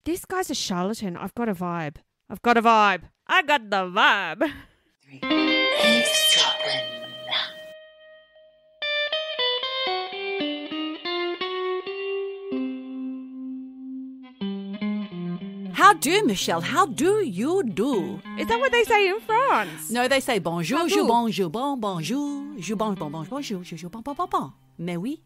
This guy's a charlatan. I've got a vibe. I got the vibe. Eavesdroppin. How do, Michelle? How do you do? Is that what they say in France? No, they say bonjour, je bonjour, bonjour, je bonjour, je bon. Mais oui.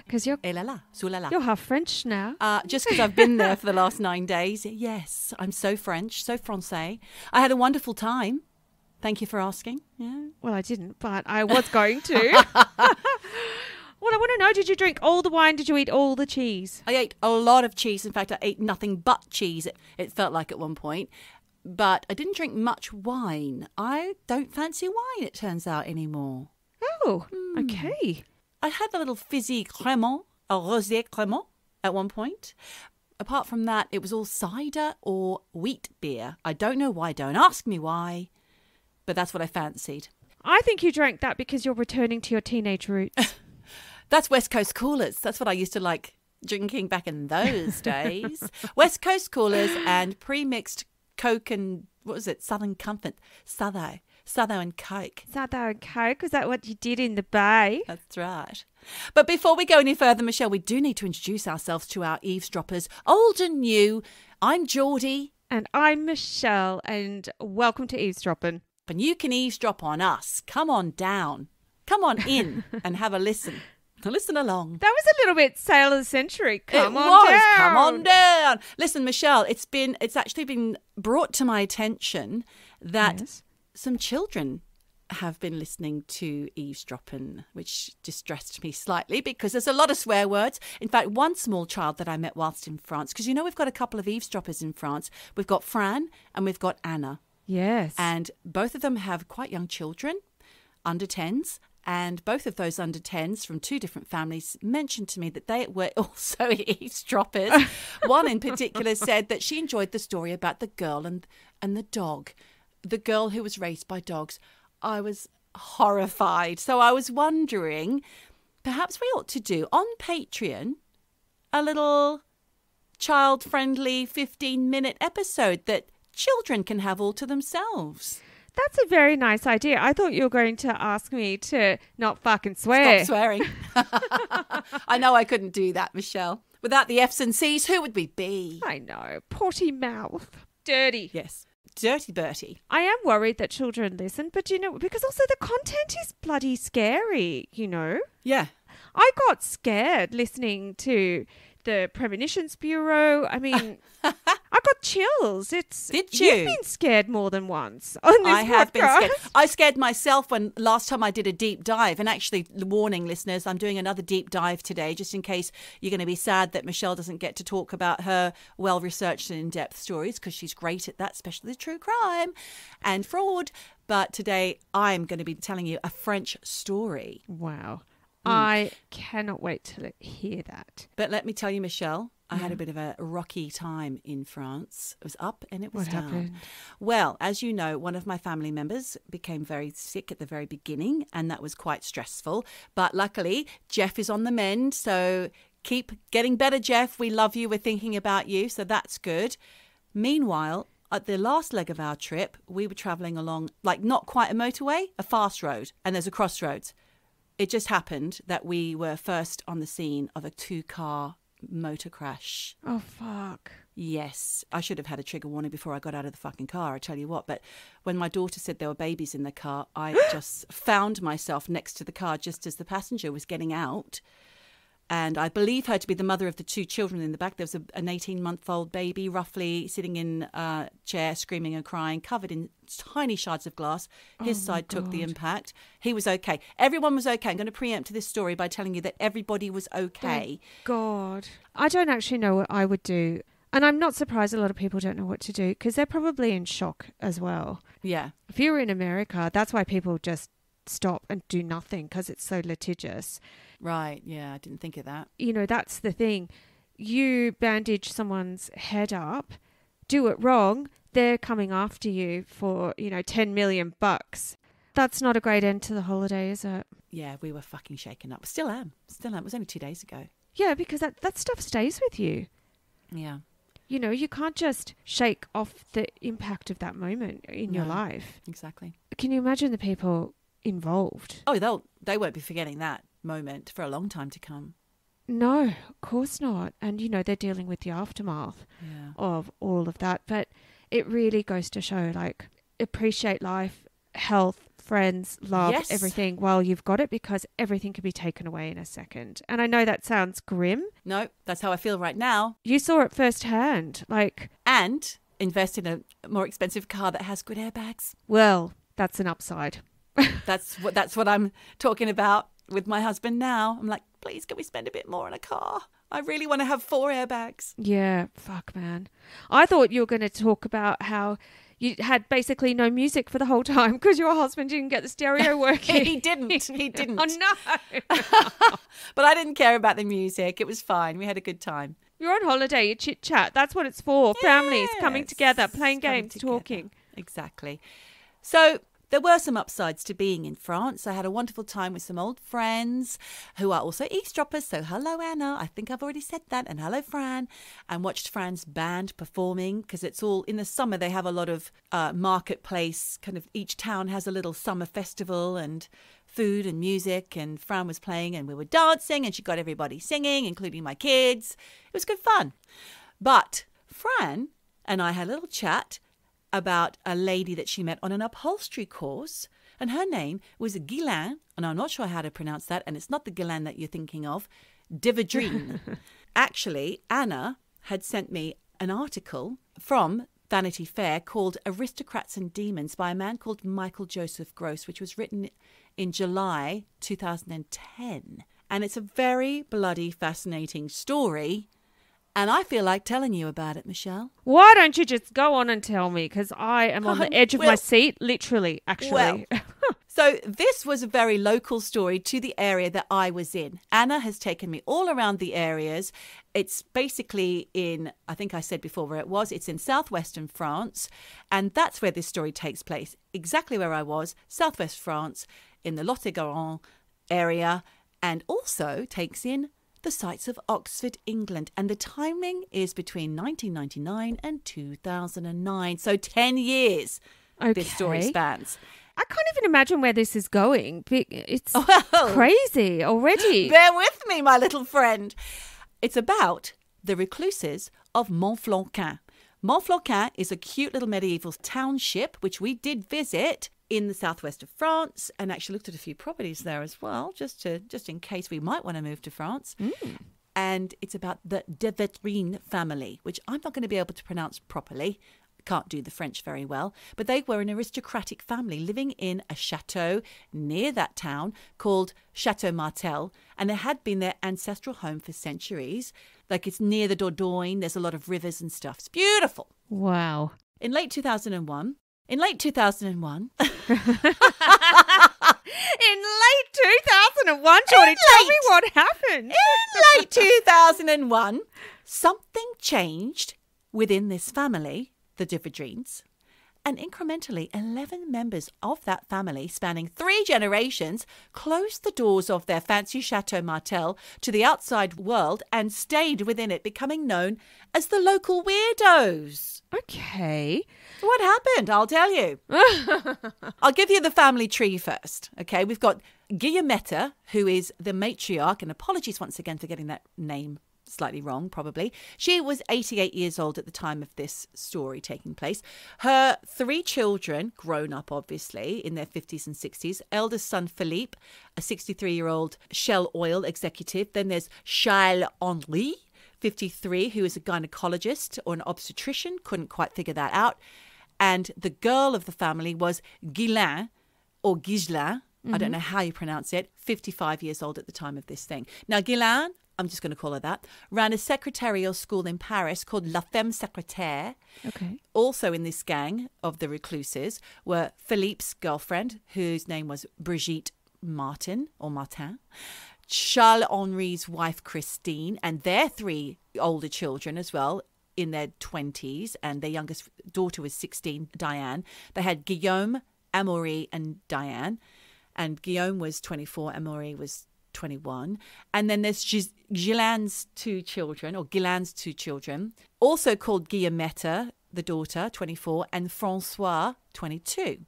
Because you're, Et là là, sous la la. you're half French now. Just because I've been there for the last 9 days. Yes, I'm so French, so français. I had a wonderful time. Thank you for asking. Yeah. Well, I didn't, but I was going to. Well, I want to know, did you drink all the wine? Did you eat all the cheese? I ate a lot of cheese. In fact, I ate nothing but cheese. It felt like at one point. But I didn't drink much wine. I don't fancy wine, it turns out, anymore. Oh, okay. I had a little fizzy crémant, a rosé crémant at one point. Apart from that, it was all cider or wheat beer. I don't know why. Don't ask me why. But that's what I fancied. I think you drank that because you're returning to your teenage roots. That's West Coast coolers. That's what I used to like drinking back in those days. West Coast coolers and pre-mixed Coke and, what was it, Southern Comfort. Southo and Coke. Southo and Coke, is that what you did in the Bay? That's right. But before we go any further, Michelle, we do need to introduce ourselves to our eavesdroppers, old and new. I'm Geordie. And I'm Michelle, and welcome to Eavesdroppin. And you can eavesdrop on us. Come on down. Come on in and have a listen. Listen along. That was a little bit Sale of the Century. Come on down. Listen, Michelle, it's actually been brought to my attention that some children have been listening to Eavesdroppin, which distressed me slightly because there's a lot of swear words. In fact, one small child that I met whilst in France, because we've got a couple of eavesdroppers in France. We've got Fran and we've got Anna. Yes. And both of them have quite young children, under 10s. And both of those under 10s from 2 different families mentioned to me that they were also eavesdroppers. One in particular said that she enjoyed the story about the girl and the dog, the girl who was raised by dogs. I was horrified. So I was wondering, perhaps we ought to do on Patreon a little child-friendly 15-minute episode that children can have all to themselves. That's a very nice idea. I thought you were going to ask me to not fucking swear. Stop swearing. I know I couldn't do that, Michelle. Without the F's and C's, who would we be? I know. Potty mouth. Dirty. Yes. Dirty Bertie. I am worried that children listen, but because also the content is bloody scary, Yeah. I got scared listening to the Premonitions Bureau. I mean, I got chills. Did you? You've been scared more than once on this I have been podcast. scared. I scared myself when last time I did a deep dive. And actually, warning listeners, I'm doing another deep dive today, just in case you're going to be sad that Michelle doesn't get to talk about her well-researched and in-depth stories, because she's great at that, especially true crime and fraud. But today, I'm going to be telling you a French story. Wow. I cannot wait to hear that. But let me tell you, Michelle, I had a bit of a rocky time in France. It was up and it was What down. happened? Well, as you know, one of my family members became very sick at the very beginning, and that was quite stressful. But luckily, Jeff is on the mend, so keep getting better, Jeff. We love you. We're thinking about you, so that's good. Meanwhile, at the last leg of our trip, we were travelling along, like not quite a motorway, a fast road, and there's a crossroads. It just happened that we were first on the scene of a 2-car motor crash. Oh, fuck. Yes. I should have had a trigger warning before I got out of the fucking car, I tell you what. But when my daughter said there were babies in the car, I just found myself next to the car just as the passenger was getting out. And I believe her to be the mother of the 2 children in the back. There was an 18-month-old baby, roughly, sitting in a chair, screaming and crying, covered in tiny shards of glass. His side took the impact. He was okay. Everyone was okay. I'm going to preempt this story by telling you that everybody was okay. Thank God. I don't actually know what I would do. And I'm not surprised a lot of people don't know what to do, because they're probably in shock as well. Yeah. If you were in America, that's why people just stop and do nothing, because it's so litigious. Right. Yeah, I didn't think of that. That's the thing. You bandage someone's head up, do it wrong, they're coming after you for, $10 million. That's not a great end to the holiday, is it? Yeah, we were fucking shaken up. Still am. It was only 2 days ago. Yeah, because that stuff stays with you. Yeah. you know, you can't just shake off the impact of that moment in your life. Exactly. Can you imagine the people involved? Oh, they won't be forgetting that moment for a long time to come. No, of course not. And, you know, they're dealing with the aftermath of all of that. But it really goes to show, like, appreciate life, health, friends, love, everything while you've got it, because everything can be taken away in a second. And I know that sounds grim. No, that's how I feel right now. You saw it firsthand. And invest in a more expensive car that has good airbags. Well, that's an upside. That's what I'm talking about with my husband now. I'm like, please, can we spend a bit more on a car? I really want to have 4 airbags. Yeah, fuck, man. I thought you were going to talk about how you had basically no music for the whole time because your husband didn't get the stereo working. He didn't. Oh, no. But I didn't care about the music. It was fine. We had a good time. You're on holiday, you chit-chat. That's what it's for. Yes. Families coming together, playing games, talking. Exactly. So there were some upsides to being in France. I had a wonderful time with some old friends who are also eavesdroppers. So hello, Anna. I think I've already said that. And hello, Fran. And watched Fran's band performing, because it's all in the summer. They have a lot of marketplace, kind of each town has a little summer festival and food and music. And Fran was playing and we were dancing and she got everybody singing, including my kids. It was good fun. But Fran and I had a little chat about a lady that she met on an upholstery course, and her name was Ghislaine, and I'm not sure how to pronounce that, and it's not the Ghislaine that you're thinking of, de Védrines. Actually, Anna had sent me an article from Vanity Fair called Aristocrats and Demons by a man called Michael Joseph Gross, which was written in July 2010. And it's a very bloody, fascinating story. And I feel like telling you about it, Michelle. Why don't you just go on and tell me? Because I am on the edge of my seat, literally, actually. Well, so this was a very local story to the area that I was in. Anna has taken me all around the areas. It's basically in, I think I said before where it was. It's in southwestern France. And that's where this story takes place. Exactly where I was, southwest France, in the Lot-et-Garonne area. And also takes in the sights of Oxford, England. And the timing is between 1999 and 2009. So 10 years this story spans. I can't even imagine where this is going. It's crazy already. Bear with me, my little friend. It's about the recluses of Montflauquin. Montflauquin is a cute little medieval township, which we did visit in the southwest of France, and actually looked at a few properties there as well, just in case we might want to move to France. And it's about the de Védrines family, which I'm not going to be able to pronounce properly. Can't do the French very well, but they were an aristocratic family living in a chateau near that town called Chateau Martel, and it had been their ancestral home for centuries. Like, it's near the Dordogne, there's a lot of rivers and stuff. It's beautiful. Wow. In late 2001, In late 2001, Johnny, tell me what happened. In late 2001, something changed within this family, the de Védrines, and incrementally 11 members of that family, spanning 3 generations, closed the doors of their fancy Chateau Martel to the outside world and stayed within it, becoming known as the local weirdos. Okay. What happened? I'll tell you. I'll give you the family tree first. Okay, we've got Guillemette, who is the matriarch, and apologies once again for getting that name slightly wrong, probably. She was 88 years old at the time of this story taking place. Her 3 children, grown up obviously, in their 50s and 60s. Eldest son Philippe, a 63-year-old Shell Oil executive. Then there's Charles-Henri, 53, who is a gynecologist or an obstetrician. Couldn't quite figure that out. And the girl of the family was Ghislaine, or Ghislaine, I don't know how you pronounce it, 55 years old at the time of this thing. Now, Ghislaine, I'm just going to call her that, ran a secretarial school in Paris called La Femme Secrétaire. Okay. Also in this gang of the recluses were Philippe's girlfriend, whose name was Brigitte Martin, Charles-Henri's wife, Christine, and their 3 older children as well, in their 20s, and their youngest daughter was 16, Diane. They had Guillaume, Amaury, and Diane. And Guillaume was 24, Amaury was 21. And then there's Ghislaine's two children, also called Guillemette, the daughter, 24, and Francois, 22.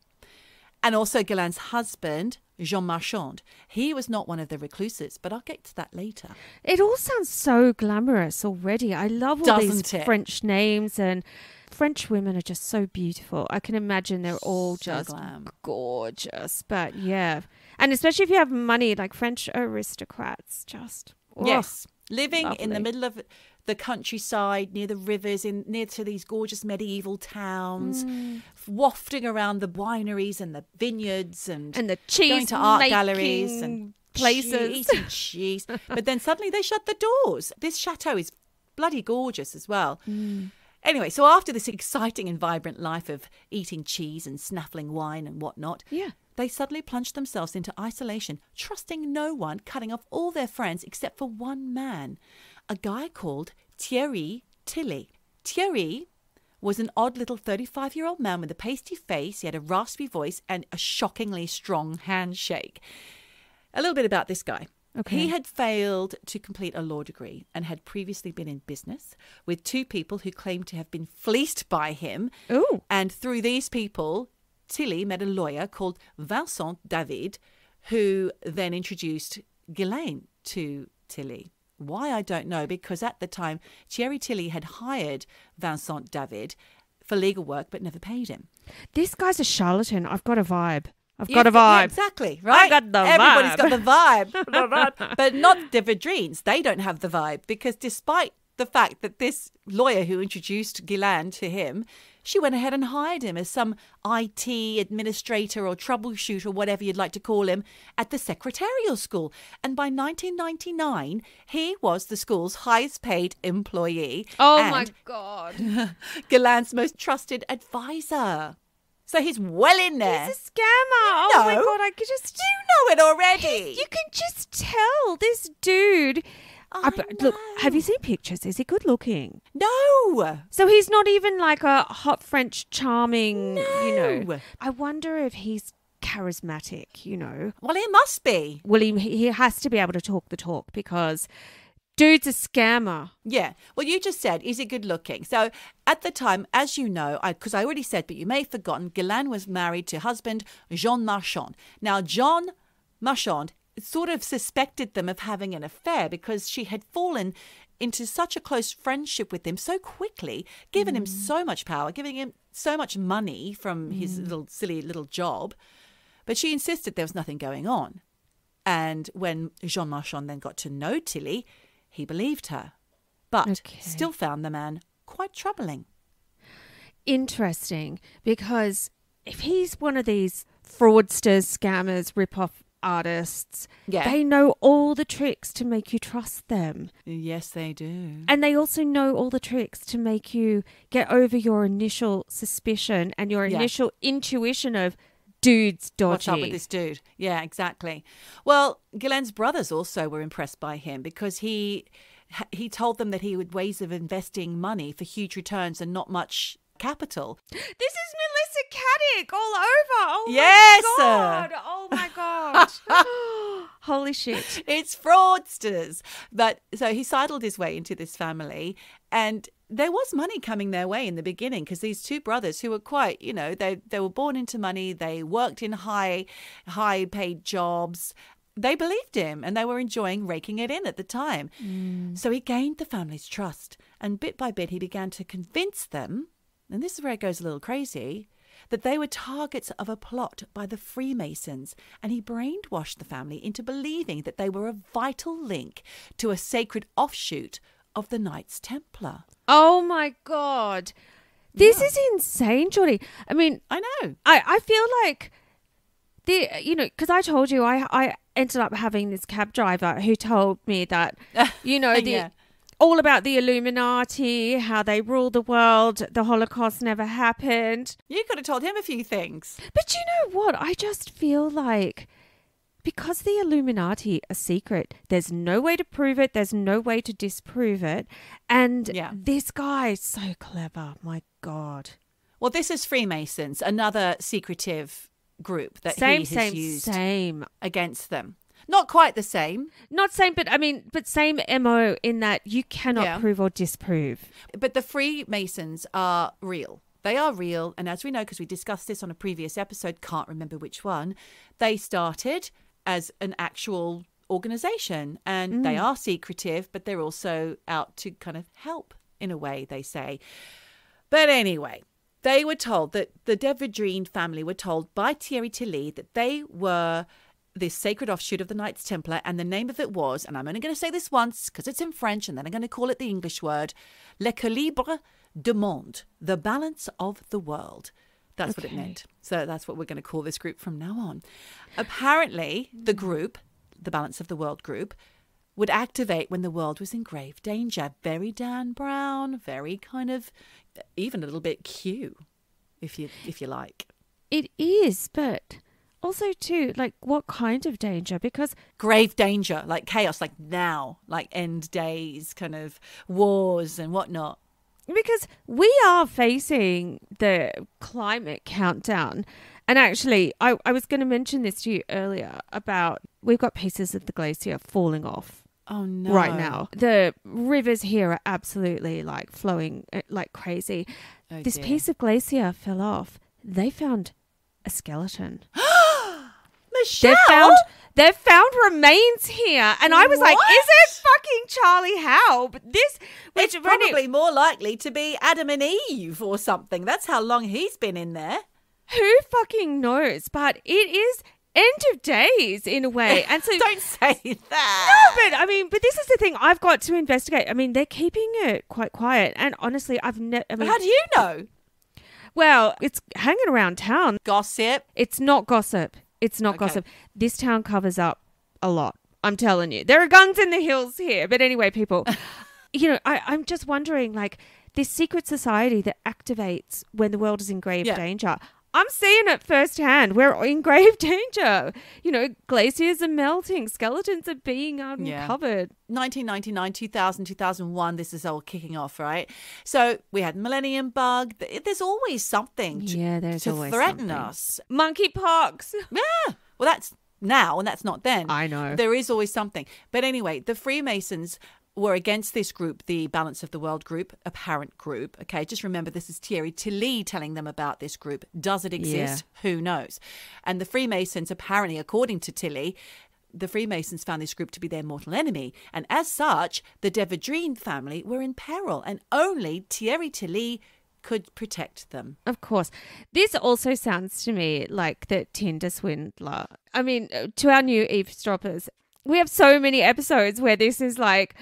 And also Ghislaine's husband, Jean Marchand. He was not one of the recluses, but I'll get to that later. It all sounds so glamorous already. I love all these French names, and French women are just so beautiful. I can imagine they're all just gorgeous. But yeah. And especially if you have money, like French aristocrats, just... Yes. Living lovely. in the middle of the countryside, near the rivers, near to these gorgeous medieval towns, wafting around the wineries and the vineyards and the cheese going to art galleries and places, eating cheese. But then suddenly they shut the doors. This chateau is bloody gorgeous as well. Anyway, so after this exciting and vibrant life of eating cheese and snaffling wine and whatnot, they suddenly plunged themselves into isolation, trusting no one, cutting off all their friends except for one man, a guy called Thierry Tilly. Thierry was an odd little 35-year-old man with a pasty face. He had a raspy voice and a shockingly strong handshake. A little bit about this guy. Okay. He had failed to complete a law degree and had previously been in business with two people who claimed to have been fleeced by him. Ooh. And through these people, Tilly met a lawyer called Vincent David, who then introduced Ghislaine to Tilly. Why, I don't know, because at the time, Thierry Tilly had hired Vincent David for legal work but never paid him. This guy's a charlatan. I've got a vibe. Yeah, exactly, right? I got the Everybody's vibe. got the vibe. But not the Védrines. They don't have the vibe because despite the fact that this lawyer who introduced Ghislaine to him, she went ahead and hired him as some IT administrator or troubleshooter, or whatever you'd like to call him, at the secretarial school. And by 1999, he was the school's highest paid employee. Oh, and my God. Ghislaine's most trusted advisor. So he's well in there. He's a scammer. Oh, my know. God. I could just... You know it already. You can just tell this dude... Look, have you seen pictures? Is he good looking? No. So he's not even like a hot French charming, No. I wonder if he's charismatic, Well, he must be. Well, he has to be able to talk the talk because dude's a scammer. Yeah. Well, you just said, is he good looking? So at the time, as you know, because I already said, but you may have forgotten, Ghislaine was married to husband Jean Marchand. Now, Jean Marchand sort of suspected them of having an affair because she had fallen into such a close friendship with him so quickly, given him so much power, giving him so much money from his silly little job. But she insisted there was nothing going on. And when Jean Marchand then got to know Tilly, he believed her, but still found the man quite troubling. Interesting, because if he's one of these fraudsters, scammers, rip-off artists, they know all the tricks to make you trust them. Yes, they do. And they also know all the tricks to make you get over your initial suspicion and your initial intuition of dude's dodgy. What's up with this dude? Yeah, exactly. Well, Ghislaine's brothers also were impressed by him because he told them that he had ways of investing money for huge returns and not much capital. This is Melissa Caddick all over. Oh, yes, my God. Oh, my God. Holy shit. It's fraudsters. But so he sidled his way into this family, and there was money coming their way in the beginning because these two brothers who were quite, they were born into money. They worked in high paid jobs. They believed him and they were enjoying raking it in at the time. So he gained the family's trust, and bit by bit he began to convince them, and this is where it goes a little crazy, that they were targets of a plot by the Freemasons, and he brainwashed the family into believing that they were a vital link to a sacred offshoot of the Knights Templar. Oh, my God. This is insane, Geordie. I mean... I know. I feel like... because I told you I ended up having this cab driver who told me that, all about the Illuminati, how they rule the world, the Holocaust never happened. You could have told him a few things. But you know what? I just feel like because the Illuminati are secret, there's no way to prove it. There's no way to disprove it. And this guy is so clever. My God. Well, this is Freemasons, another secretive group that he has used against them. Not quite the same. Not same, but I mean, but same MO in that you cannot prove or disprove. But the Freemasons are real. They are real. And as we know, because we discussed this on a previous episode, can't remember which one, they started as an actual organization, and they are secretive, but they're also out to kind of help in a way, they say. But anyway, they were told that the de Védrines family were told by Thierry Tilly that they were this sacred offshoot of the Knights Templar, and the name of it was, and I'm only going to say this once because it's in French, and then I'm going to call it the English word, l'équilibre du monde, the balance of the world. That's what it meant. So that's what we're going to call this group from now on. Apparently, the group, the Balance of the World group, would activate when the world was in grave danger. Very Dan Brown, very kind of, even a little bit Q, if you like. It is, but also too, like, what kind of danger? Because grave danger, like chaos, like now, like end days, kind of wars and whatnot. Because we are facing the climate countdown. And actually, I was going to mention this to you earlier about we've got pieces of the glacier falling off. Oh, no. Right now. The rivers here are absolutely like flowing like crazy. Oh, this dear. piece of glacier fell off. They found a skeleton. Michelle? They've found remains here. And I was like, is it fucking Charlie Howe? But it's probably more likely to be Adam and Eve or something. That's how long he's been in there. Who fucking knows? But it is end of days in a way. And so don't say that. No, but this is the thing I've got to investigate. I mean, they're keeping it quite quiet. And honestly, how do you know? Well, it's hanging around town. Gossip. It's not gossip. It's not gossip. This town covers up a lot. I'm telling you. There are guns in the hills here. But anyway, people, I'm just wondering, like, this secret society that activates when the world is in grave danger. I'm seeing it firsthand. We're in grave danger. Glaciers are melting. Skeletons are being uncovered. 1999, 2000, 2001, this is all kicking off, right? So we had Millennium Bug. There's always something to threaten us. Monkeypox. Yeah. Well, that's now and that's not then. I know. There is always something. But anyway, the Freemasons were against this group, the Balance of the World group, apparent group. Okay, just remember this is Thierry Tilly telling them about this group. Does it exist? Yeah. Who knows? And the Freemasons, apparently, according to Tilly, the Freemasons found this group to be their mortal enemy. And as such, the de Védrines family were in peril, and only Thierry Tilly could protect them. Of course. This also sounds to me like the Tinder swindler. I mean, to our new eavesdroppers, we have so many episodes where this is like,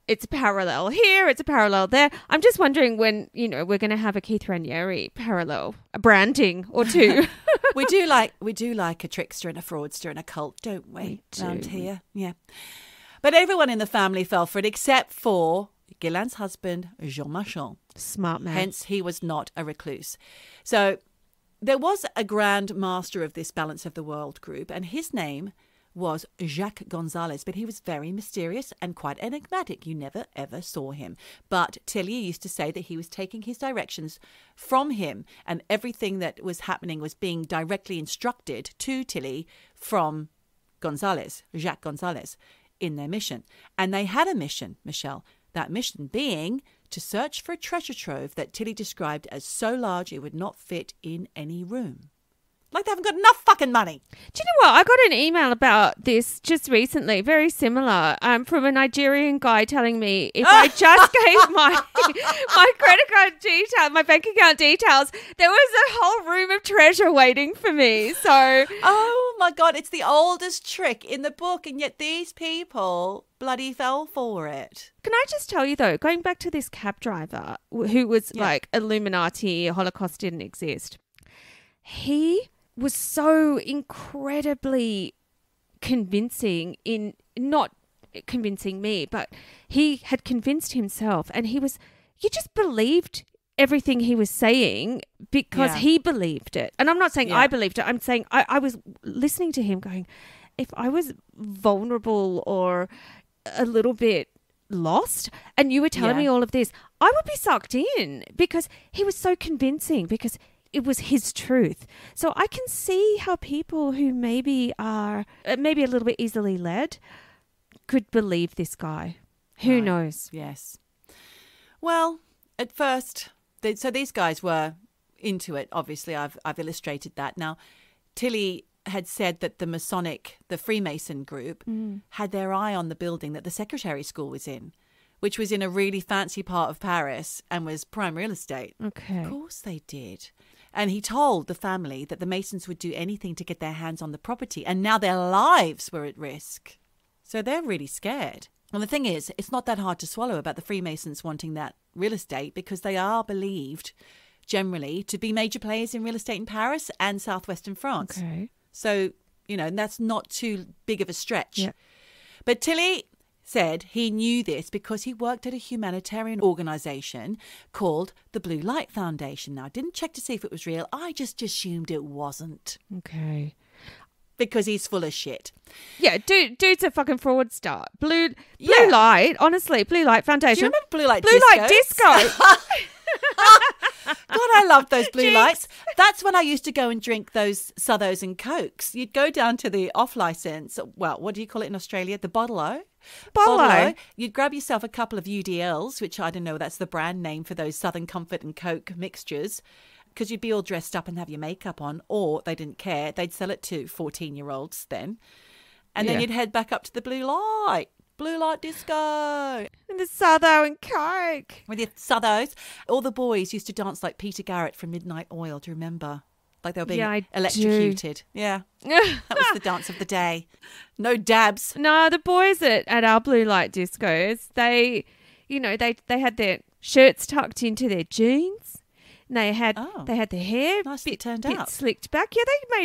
it's a parallel here, it's a parallel there. I'm just wondering when, we're going to have a Keith Raniere parallel, a branding or two. we do like a trickster and a fraudster and a cult, don't we? Around here. Yeah. But everyone in the family fell for it except for Ghislaine's husband, Jean Marchand. Smart man. Hence, he was not a recluse. So there was a grand master of this Balance of the World group, and his name was Jacques Gonzalez, but he was very mysterious and quite enigmatic. You never, ever saw him. But Tilly used to say that he was taking his directions from him, and everything that was happening was being directly instructed to Tilly from Jacques Gonzalez, in their mission. And they had a mission, Michelle. That mission being to search for a treasure trove that Tilly described as so large it would not fit in any room. Like they haven't got enough fucking money. Do you know what? I got an email about this just recently, very similar, from a Nigerian guy telling me if I just gave my credit card details, my bank account details, there was a whole room of treasure waiting for me. So, oh my God, it's the oldest trick in the book, and yet these people bloody fell for it. Can I just tell you though, going back to this cab driver who was like Illuminati, Holocaust didn't exist. He was so incredibly convincing in not convincing me, but he had convinced himself, and you just believed everything he was saying because he believed it. And I'm not saying I believed it. I'm saying I was listening to him going, if I was vulnerable or a little bit lost and you were telling me all of this, I would be sucked in because he was so convincing, because it was his truth. So I can see how people who maybe are maybe a little bit easily led could believe this guy. Who knows? Yes. Well, at first, so these guys were into it. Obviously, I've illustrated that. Now, Tilly had said that the Freemason group had their eye on the building that the secretary school was in, which was in a really fancy part of Paris and was prime real estate. Okay. Of course they did. And he told the family that the Masons would do anything to get their hands on the property, and now their lives were at risk. So they're really scared. And the thing is, it's not that hard to swallow about the Freemasons wanting that real estate, because they are believed generally to be major players in real estate in Paris and southwestern France. Okay. So, and that's not too big of a stretch. Yeah. But Tilly said he knew this because he worked at a humanitarian organisation called the Blue Light Foundation. Now, I didn't check to see if it was real. I just assumed it wasn't. Okay. Because he's full of shit. Yeah, dude's a fucking fraudster. Blue Light, honestly, Blue Light Foundation. Do you remember Blue Light Disco? God, I loved those blue lights. That's when I used to go and drink those Sothos and Cokes. You'd go down to the off-license, well, what do you call it in Australia? The Bottle-O. Bottle-O. You'd grab yourself a couple of UDLs, which I don't know, that's the brand name for those Southern Comfort and Coke mixtures, because you'd be all dressed up and have your makeup on, or they didn't care. They'd sell it to 14-year-olds then. And then you'd head back up to the Blue Light disco. And the Southo and Coke. With your Sothos. All the boys used to dance like Peter Garrett from Midnight Oil, do you remember? Like they were being electrocuted. Do. Yeah. That was the dance of the day. No dabs. No, the boys at our Blue Light discos, they had their shirts tucked into their jeans. And they had their hair nicely turned bit out. Slicked back. Yeah, they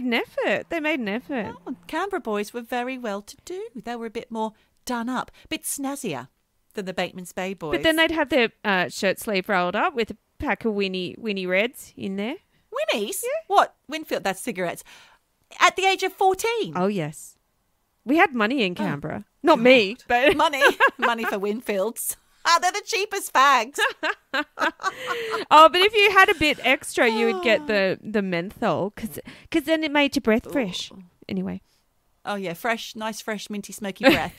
made an effort. Oh, Canberra boys were very well to do. They were a bit more done up, a bit snazzier than the Bateman's Bay boys. But then they'd have their shirt sleeve rolled up with a pack of Winnie Reds in there. Winnies? Yeah. What? Winfield, that's cigarettes. At the age of 14? Oh, yes. We had money in Canberra. Not me, but... Money for Winfields. They're the cheapest fags. Oh, but if you had a bit extra, you would get the menthol, because then it made your breath fresh. Anyway. Oh, yeah, nice, fresh, minty, smoky breath.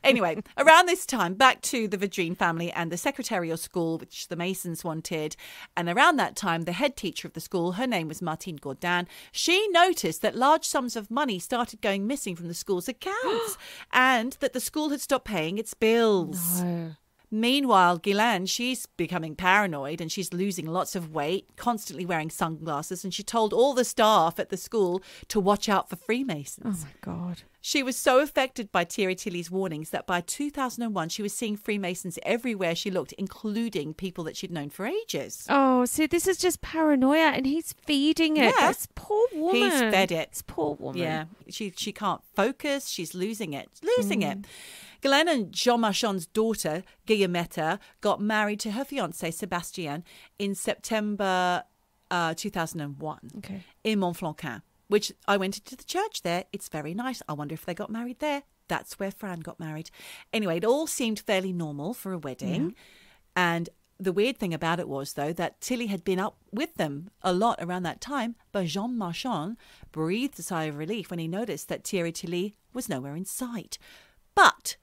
Anyway, around this time, back to the Védrines family and the secretarial school, which the Masons wanted. And around that time, the head teacher of the school, her name was Martine Gaudin, she noticed that large sums of money started going missing from the school's accounts and that the school had stopped paying its bills. No. Meanwhile, Ghislaine, she's becoming paranoid and she's losing lots of weight, constantly wearing sunglasses, and she told all the staff at the school to watch out for Freemasons. Oh, my God. She was so affected by Thierry Tilly's warnings that by 2001, she was seeing Freemasons everywhere she looked, including people that she'd known for ages. Oh, see, this is just paranoia, and he's feeding it. Yeah. This poor woman. He's fed it. This poor woman. Yeah, she can't focus. She's losing it. Ghislaine and Jean Marchand's daughter, Guillemette, got married to her fiancé, Sébastien, in September 2001 in Montflanquin, which I went into the church there. It's very nice. I wonder if they got married there. That's where Fran got married. Anyway, it all seemed fairly normal for a wedding. Yeah. And the weird thing about it was, though, that Tilly had been up with them a lot around that time, but Jean Marchand breathed a sigh of relief when he noticed that Thierry Tilly was nowhere in sight. But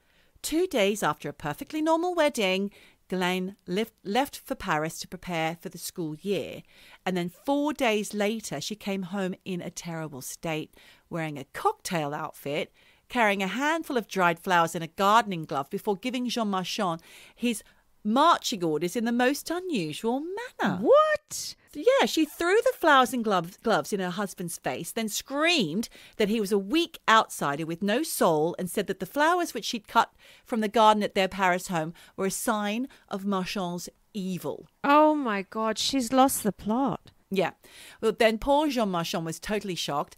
2 days after a perfectly normal wedding, Ghislaine left for Paris to prepare for the school year. And then 4 days later, she came home in a terrible state, wearing a cocktail outfit, carrying a handful of dried flowers and a gardening glove before giving Jean Marchand his marching orders in the most unusual manner. What? Yeah, she threw the flowers and gloves in her husband's face, then screamed that he was a weak outsider with no soul, and said that the flowers which she'd cut from the garden at their Paris home were a sign of Marchand's evil. Oh, my God. She's lost the plot. Yeah. Well, then poor Jean Marchand was totally shocked.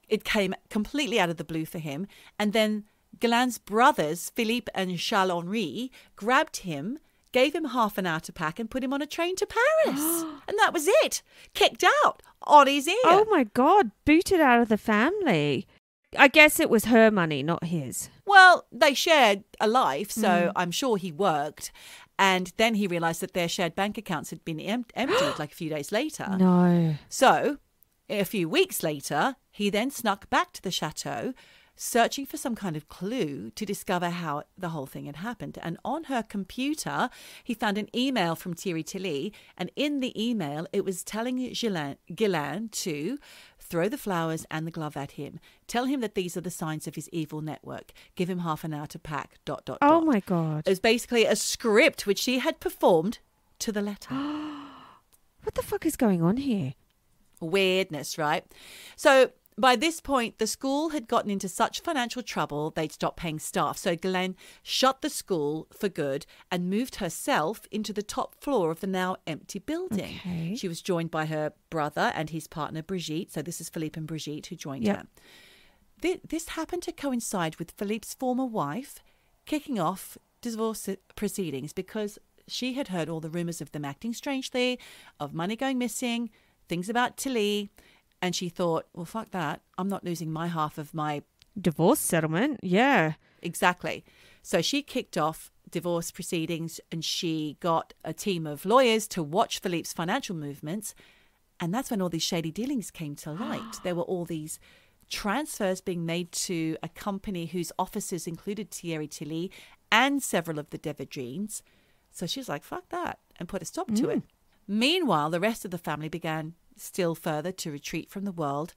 It came completely out of the blue for him. And then Ghislaine's brothers, Philippe and Charles-Henri, grabbed him, gave him half an hour to pack, and put him on a train to Paris. And that was it. Kicked out on his ear. Oh, my God. Booted out of the family. I guess it was her money, not his. Well, they shared a life, so I'm sure he worked. And then he realised that their shared bank accounts had been emptied like a few days later. No. So a few weeks later, he then snuck back to the chateau, searching for some kind of clue to discover how the whole thing had happened. And on her computer, he found an email from Thierry Tilly. And in the email, it was telling Ghislaine to throw the flowers and the glove at him. Tell him that these are the signs of his evil network. Give him half an hour to pack, ... Oh, my God. It was basically a script which she had performed to the letter. What the fuck is going on here? Weirdness, right? So by this point, the school had gotten into such financial trouble, they'd stopped paying staff. So Ghislaine shut the school for good and moved herself into the top floor of the now empty building. Okay. She was joined by her brother and his partner, Brigitte. So this is Philippe and Brigitte who joined her. This happened to coincide with Philippe's former wife kicking off divorce proceedings because she had heard all the rumours of them acting strangely, of money going missing, things about Tilly. And she thought, well, fuck that. I'm not losing my half of my Divorce settlement. Yeah. Exactly. So she kicked off divorce proceedings and she got a team of lawyers to watch Philippe's financial movements. And that's when all these shady dealings came to light. There were all these transfers being made to a company whose officers included Thierry Tilly and several of the de Védrines. So she was like, fuck that, and put a stop to it. Meanwhile, the rest of the family began still further to retreat from the world.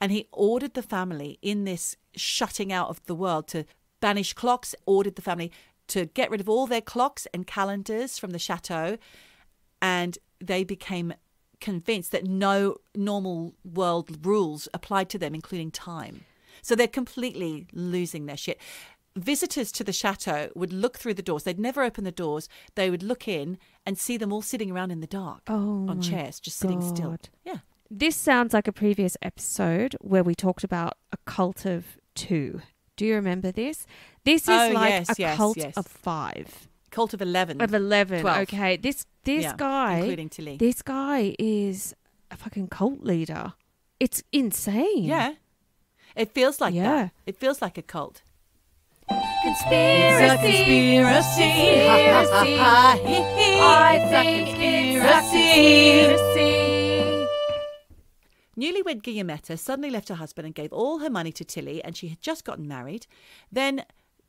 And he ordered the family in this shutting out of the world to banish clocks, ordered the family to get rid of all their clocks and calendars from the chateau. And they became convinced that no normal world rules applied to them, including time. So they're completely losing their shit. Visitors to the chateau would look through the doors. They'd never open the doors. They would look in and see them all sitting around in the dark on chairs, just sitting still. Yeah. This sounds like a previous episode where we talked about a cult of 2. Do you remember this? This is a cult of 5. Cult of 11. Of 11. 12. Okay. This guy, including Tilly. This guy is a fucking cult leader. It's insane. Yeah. It feels like that. It feels like a cult. Conspiracy. It's a conspiracy. I think it's a conspiracy. Newlywed Guillemetta suddenly left her husband and gave all her money to Tilly, and she had just gotten married. Then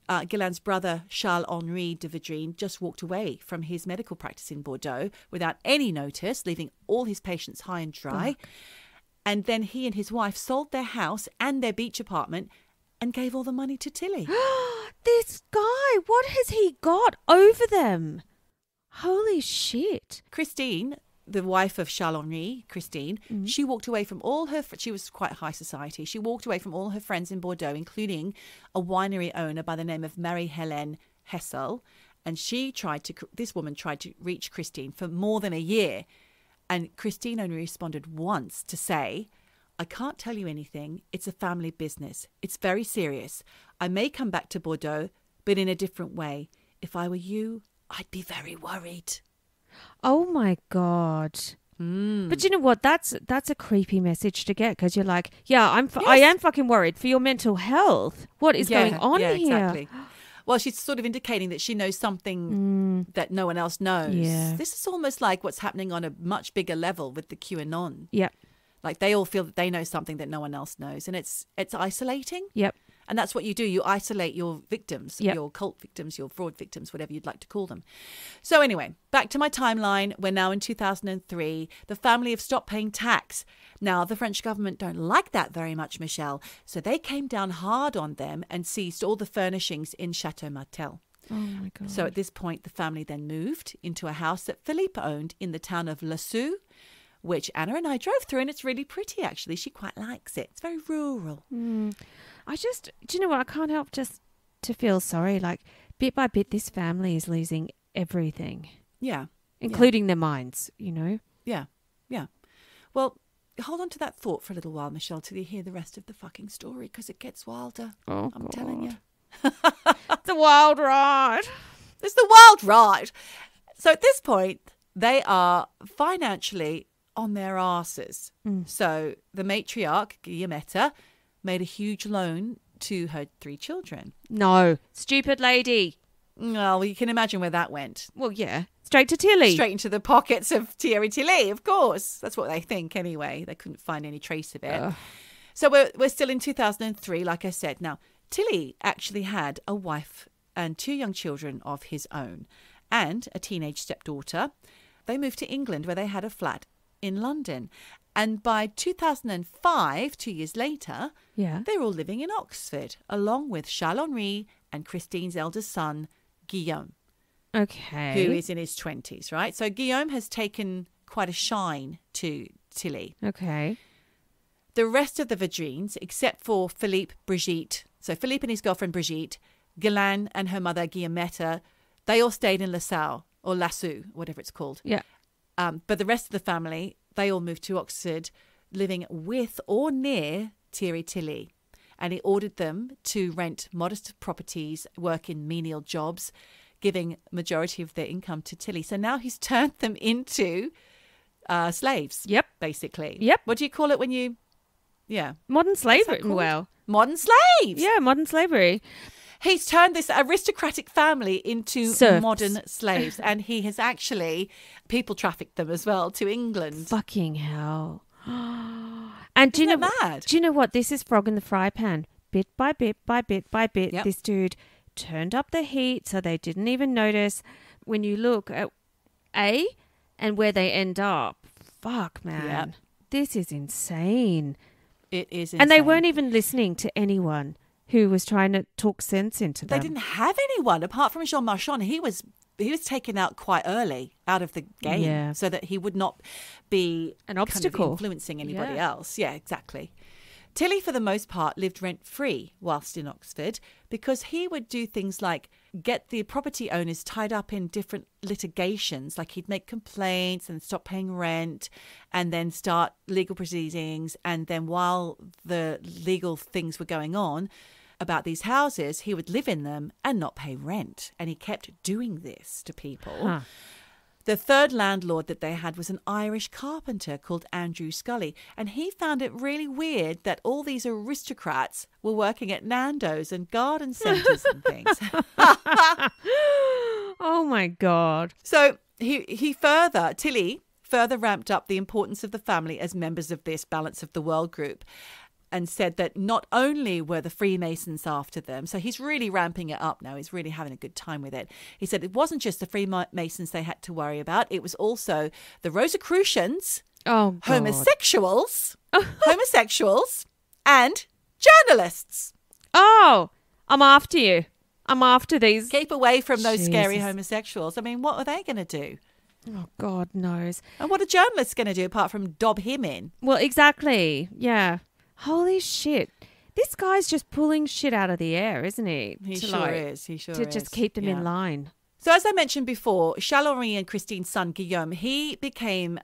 Ghislaine's brother, Charles-Henri de Védrines, just walked away from his medical practice in Bordeaux without any notice, leaving all his patients high and dry. Fuck. And then he and his wife sold their house and their beach apartment and gave all the money to Tilly. This guy, what has he got over them? Holy shit. Christine, the wife of Charles-Henri, Christine, she walked away from all her... She was quite high society. She walked away from all her friends in Bordeaux, including a winery owner by the name of Marie-Hélène Hessel. And this woman tried to reach Christine for more than a year. And Christine only responded once to say, I can't tell you anything. It's a family business. It's very serious. I may come back to Bordeaux, but in a different way. If I were you, I'd be very worried. Oh my God. But you know what? That's a creepy message to get, because you're like, I am fucking worried for your mental health. What is going on here? Exactly. Well, she's sort of indicating that she knows something that no one else knows. Yeah. This is almost like what's happening on a much bigger level with the QAnon. Yep. Like they all feel that they know something that no one else knows. And it's isolating. Yep. And that's what you do. You isolate your victims, Yep. your cult victims, your fraud victims, whatever you'd like to call them. So anyway, back to my timeline. We're now in 2003. The family have stopped paying tax. Now, the French government don't like that very much, Michelle. So they came down hard on them and seized all the furnishings in Chateau Martel. Oh my God. So at this point, the family then moved into a house that Philippe owned in the town of Le Sceau, which Anna and I drove through, and it's really pretty, actually. She quite likes it. It's very rural. Do you know what? I can't help just to feel sorry. Like, bit by bit, this family is losing everything. Yeah. Including their minds, you know? Yeah. Yeah. Well, hold on to that thought for a little while, Michelle, till you hear the rest of the fucking story, because it gets wilder. Oh, I'm telling you. It's a wild ride. It's the wild ride. So at this point, they are financially on their arses. So the matriarch, Guillemetta, made a huge loan to her 3 children. No. Stupid lady. Well, you can imagine where that went. Well, yeah. Straight to Tilly. Straight into the pockets of Thierry Tilly, of course. That's what they think anyway. They couldn't find any trace of it. Ugh. So we're still in 2003, like I said. Now, Tilly actually had a wife and 2 young children of his own and a teenage stepdaughter. They moved to England where they had a flat in London. And by 2005, 2 years later, they're all living in Oxford, along with Charles-Henri and Christine's eldest son, Guillaume. Okay. Who is in his 20s, right? So Guillaume has taken quite a shine to Tilly. Okay. The rest of the Védrines, except for Philippe, Brigitte, so Philippe and his girlfriend Brigitte, Ghislaine and her mother Guillemette, they all stayed in Lassau, or Lassau, whatever it's called. Yeah. But the rest of the family, they all moved to Oxford, living with or near Thierry Tilly. And he ordered them to rent modest properties, work in menial jobs, giving majority of their income to Tilly. So now he's turned them into slaves. Yep. Basically. Yep. What do you call it when you... Yeah. Modern slavery. Well, modern slaves. yeah, modern slavery. He's turned this aristocratic family into Serfs. modern slaves. And he has actually people trafficked them as well to England. Fucking hell. And do you know mad? Do you know what? This is frog in the fry pan. Bit by bit by bit by bit, Yep. this dude turned up the heat so they didn't even notice. When you look at A and where they end up, fuck, man. Yep. This is insane. It is insane. And they weren't even listening to anyone who was trying to talk sense into them. They didn't have anyone apart from Jean Marchand. He was taken out quite early out of the game so that he would not be an obstacle influencing anybody else. Yeah, exactly. Tilly, for the most part, lived rent-free whilst in Oxford because he would do things like get the property owners tied up in different litigations. Like he'd make complaints and stop paying rent and then start legal proceedings. And then while the legal things were going on about these houses, he would live in them and not pay rent. And he kept doing this to people. Huh. The third landlord that they had was an Irish carpenter called Andrew Scully. And he found it really weird that all these aristocrats were working at Nando's and garden centres and things. Oh, my God. So Tilly further ramped up the importance of the family as members of this Balance of the World group and said that not only were the Freemasons after them, so he's really ramping it up now. He's really having a good time with it. He said it wasn't just the Freemasons they had to worry about. It was also the Rosicrucians, homosexuals, and journalists. Oh, I'm after you. I'm after these. Keep away from those scary homosexuals. I mean, what are they going to do? Oh, God knows. And what are journalists going to do apart from dob him in? Well, exactly. Yeah. Holy shit. This guy's just pulling shit out of the air, isn't he? He sure is. To just keep them in line. So as I mentioned before, Charles-Henri and Christine's son, Guillaume, he became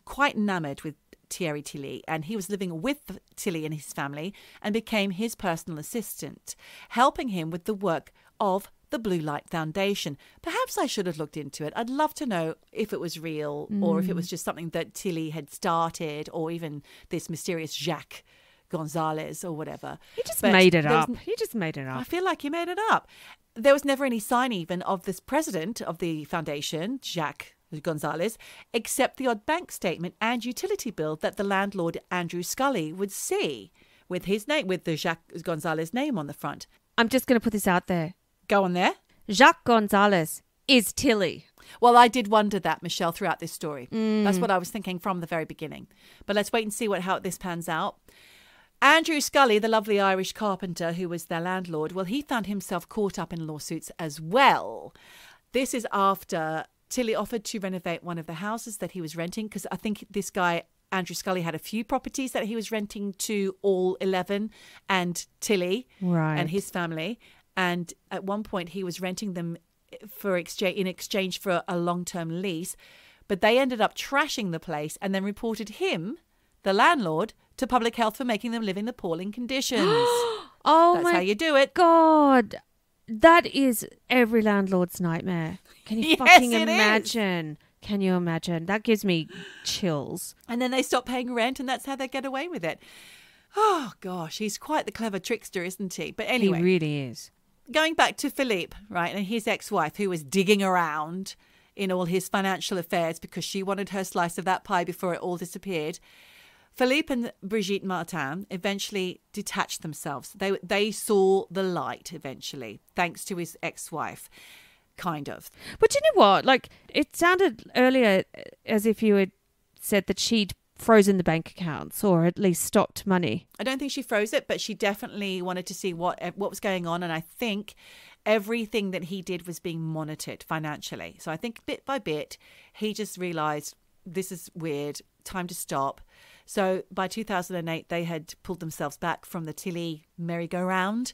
quite enamoured with Thierry Tilly, and he was living with Tilly and his family and became his personal assistant, helping him with the work of the Blue Light Foundation. Perhaps I should have looked into it. I'd love to know if it was real or if it was just something that Tilly had started, or even this mysterious Jacques Gonzalez or whatever. He just made it up. He just made it up. I feel like he made it up. There was never any sign even of this president of the foundation, Jacques Gonzalez, except the odd bank statement and utility bill that the landlord Andrew Scully would see with his name, with the Jacques Gonzalez name on the front. I'm just going to put this out there. Go on there. Jacques Gonzalez is Tilly. Well, I did wonder that, Michelle, throughout this story. That's what I was thinking from the very beginning. But let's wait and see how this pans out. Andrew Scully, the lovely Irish carpenter who was their landlord, well, he found himself caught up in lawsuits as well. This is after Tilly offered to renovate one of the houses that he was renting, because I think this guy, Andrew Scully, had a few properties that he was renting to all 11 and Tilly and his family. And at one point he was renting them in exchange for a long-term lease. But they ended up trashing the place and then reported him, the landlord, to public health for making them live in appalling conditions. That's how you do it. God, that is every landlord's nightmare. Can you fucking imagine? Can you imagine? That gives me chills. And then they stop paying rent, and that's how they get away with it. Oh, gosh, he's quite the clever trickster, isn't he? But anyway. He really is. going back to Philippe, right, and his ex-wife, who was digging around in all his financial affairs because she wanted her slice of that pie before it all disappeared. Philippe and Brigitte Martin eventually detached themselves. They saw the light eventually, thanks to his ex-wife, kind of. But you know what? Like, it sounded earlier as if you had said that she'd frozen the bank accounts or at least stopped money. I don't think she froze it, but she definitely wanted to see what was going on. And I think everything that he did was being monitored financially. So I think bit by bit, he just realized this is weird, time to stop. So by 2008, they had pulled themselves back from the Tilly merry-go-round.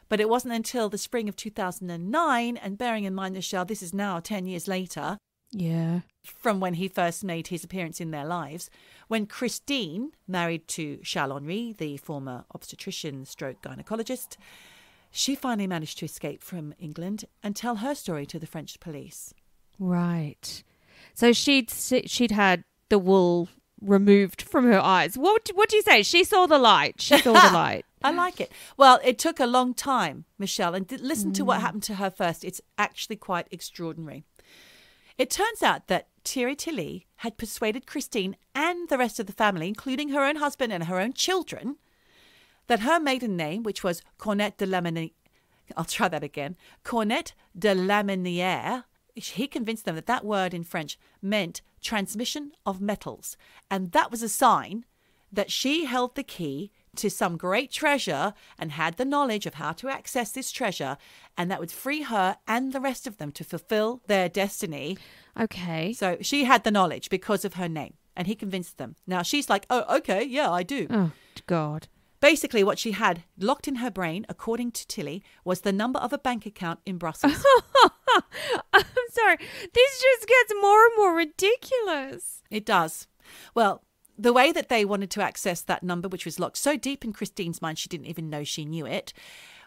But it wasn't until the spring of 2009, and bearing in mind, Michelle, this is now 10 years later. Yeah. From when he first made his appearance in their lives, when Christine, married to Charles Henri, the former obstetrician stroke gynecologist, she finally managed to escape from England and tell her story to the French police. Right. So she'd had the wool removed from her eyes. What do you say? She saw the light. She saw the light. I like it. Well, it took a long time, Michelle, and listen to what happened to her first. It's actually quite extraordinary. It turns out that Thierry Tilly had persuaded Christine and the rest of the family, including her own husband and her own children, that her maiden name, which was Cornette de Laminière, Cornette de Laminière, he convinced them that that word in French meant transmission of metals. And that was a sign that she held the key to some great treasure and had the knowledge of how to access this treasure, and that would free her and the rest of them to fulfill their destiny. Okay. So she had the knowledge because of her name, and he convinced them. Now she's like, oh, okay, yeah, I do. Oh, God. Basically, what she had locked in her brain, according to Tilly, was the number of a bank account in Brussels. I'm sorry. This just gets more and more ridiculous. It does. Well, the way that they wanted to access that number, which was locked so deep in Christine's mind she didn't even know she knew it,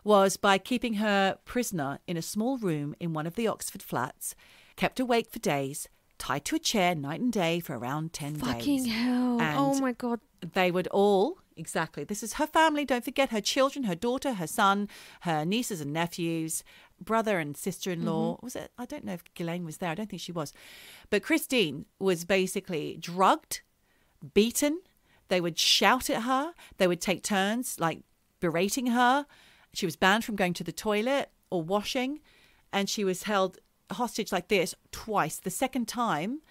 was by keeping her prisoner in a small room in one of the Oxford flats, kept awake for days, tied to a chair night and day for around 10 days. Fucking hell. And oh, my God. They would all, exactly, this is her family, don't forget her children, her daughter, her son, her nieces and nephews, brother and sister-in-law. Was it? I don't know if Ghislaine was there. I don't think she was. But Christine was basically drugged, beaten. They would shout at her. They would take turns like berating her. She was banned from going to the toilet or washing, and she was held hostage like this twice. The second time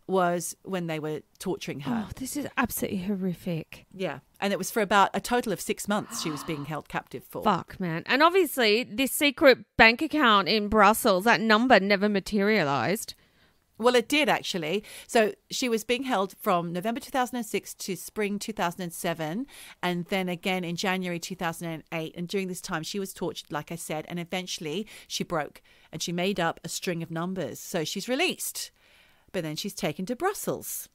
was when they were torturing her. Oh, this is absolutely horrific. Yeah. And it was for about a total of 6 months she was being held captive for. Fuck, man. And obviously this secret bank account in Brussels, that number never materialized. Well, it did, actually. So she was being held from November 2006 to spring 2007, and then again in January 2008. And during this time, she was tortured, like I said, and eventually she broke and she made up a string of numbers. So she's released. But then she's taken to Brussels